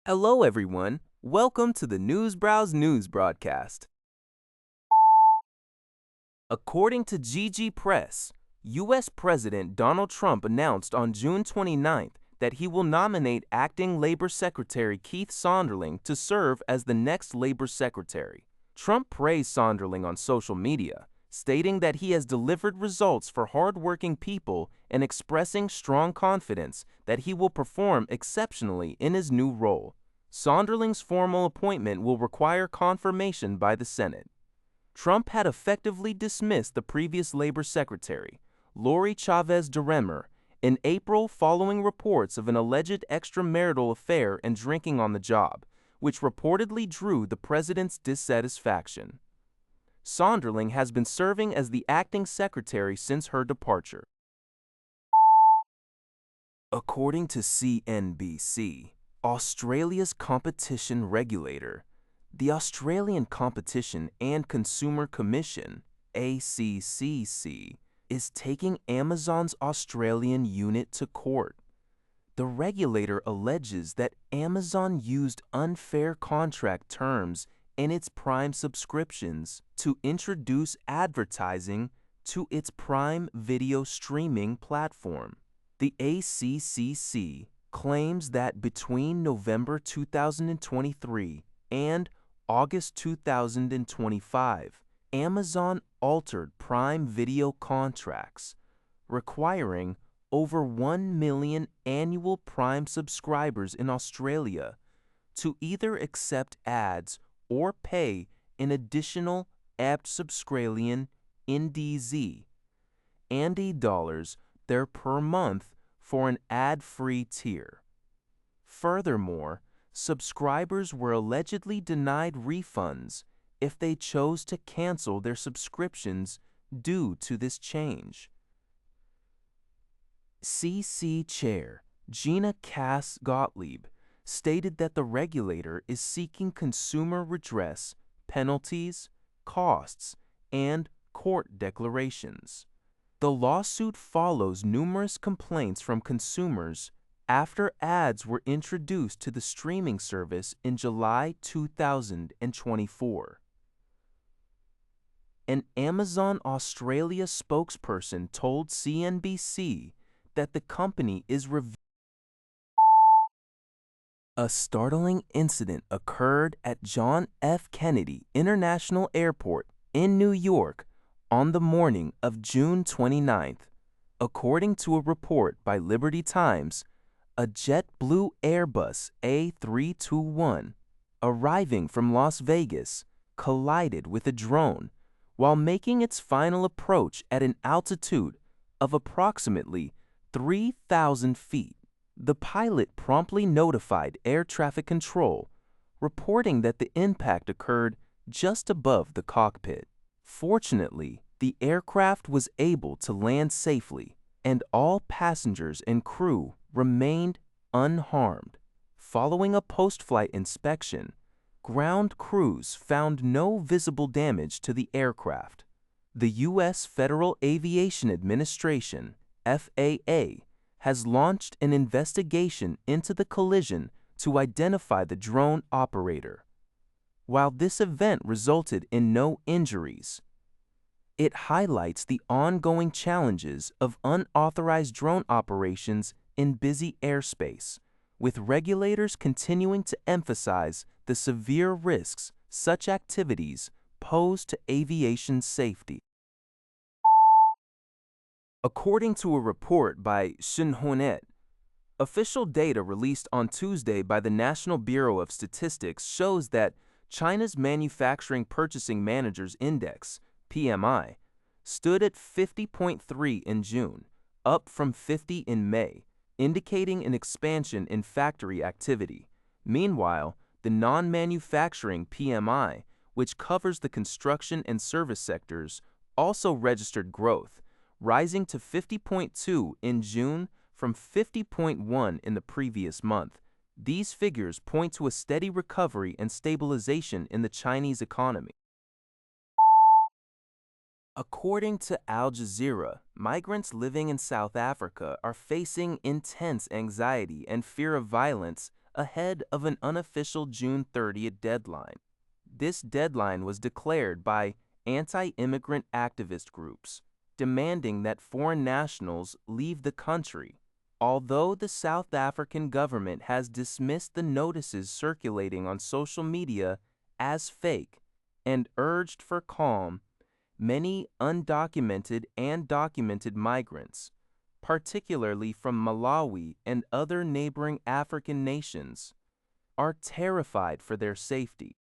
Hello, everyone. Welcome to the Newsbrowse News broadcast. According to GG Press, U.S. President Donald Trump announced on June 29th that he will nominate Acting Labor Secretary Keith Sonderling to serve as the next Labor Secretary. Trump praised Sonderling on social media, stating that he has delivered results for hardworking people and expressing strong confidence that he will perform exceptionally in his new role. Sonderling's formal appointment will require confirmation by the Senate. Trump had effectively dismissed the previous Labor Secretary, Lori Chavez DeRemer, in April following reports of an alleged extramarital affair and drinking on the job, which reportedly drew the president's dissatisfaction. Sonderling has been serving as the acting secretary since her departure. According to CNBC, Australia's competition regulator, the Australian Competition and Consumer Commission, ACCC, is taking Amazon's Australian unit to court. The regulator alleges that Amazon used unfair contract terms in its Prime subscriptions to introduce advertising to its Prime video streaming platform. The ACCC claims that between November 2023 and August 2025, Amazon altered Prime Video contracts, requiring over 1 million annual Prime subscribers in Australia to either accept ads or pay an additional Subscription NDZ and $8 there per month for an ad-free tier. Furthermore, subscribers were allegedly denied refunds if they chose to cancel their subscriptions due to this change. CC Chair Gina Cass-Gottlieb stated that the regulator is seeking consumer redress, penalties, costs, and court declarations. The lawsuit follows numerous complaints from consumers after ads were introduced to the streaming service in July 2024. An Amazon Australia spokesperson told CNBC that the company is reviewing. A startling incident occurred at John F. Kennedy International Airport in New York on the morning of June 29th. According to a report by Liberty Times, a JetBlue Airbus A321 arriving from Las Vegas collided with a drone while making its final approach at an altitude of approximately 3,000 feet. The pilot promptly notified air traffic control, reporting that the impact occurred just above the cockpit. Fortunately, the aircraft was able to land safely, and all passengers and crew remained unharmed. Following a post-flight inspection, ground crews found no visible damage to the aircraft. The U.S. Federal Aviation Administration, FAA, has launched an investigation into the collision to identify the drone operator. While this event resulted in no injuries, it highlights the ongoing challenges of unauthorized drone operations in busy airspace, with regulators continuing to emphasize the severe risks such activities pose to aviation safety. According to a report by Xenophobia, official data released on Tuesday by the National Bureau of Statistics shows that China's Manufacturing Purchasing Managers Index, PMI, stood at 50.3 in June, up from 50 in May, indicating an expansion in factory activity. Meanwhile, the non-manufacturing PMI, which covers the construction and service sectors, also registered growth, rising to 50.2 in June from 50.1 in the previous month. These figures point to a steady recovery and stabilization in the Chinese economy. According to Al Jazeera, migrants living in South Africa are facing intense anxiety and fear of violence ahead of an unofficial June 30th deadline. This deadline was declared by anti-immigrant activist groups, demanding that foreign nationals leave the country. Although the South African government has dismissed the notices circulating on social media as fake and urged for calm, many undocumented and documented migrants, particularly from Malawi and other neighboring African nations, are terrified for their safety.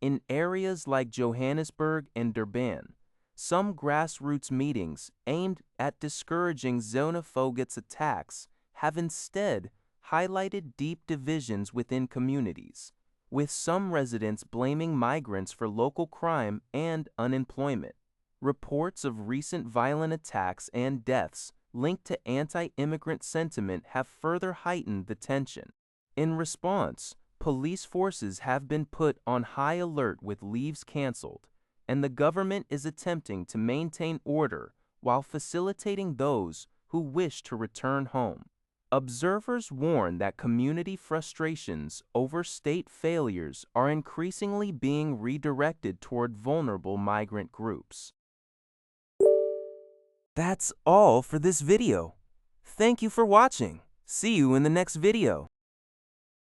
In areas like Johannesburg and Durban, some grassroots meetings aimed at discouraging xenophobic attacks have instead highlighted deep divisions within communities, with some residents blaming migrants for local crime and unemployment. Reports of recent violent attacks and deaths linked to anti-immigrant sentiment have further heightened the tension. In response, police forces have been put on high alert with leaves canceled, and the government is attempting to maintain order while facilitating those who wish to return home. Observers warn that community frustrations over state failures are increasingly being redirected toward vulnerable migrant groups. That's all for this video. Thank you for watching. See you in the next video.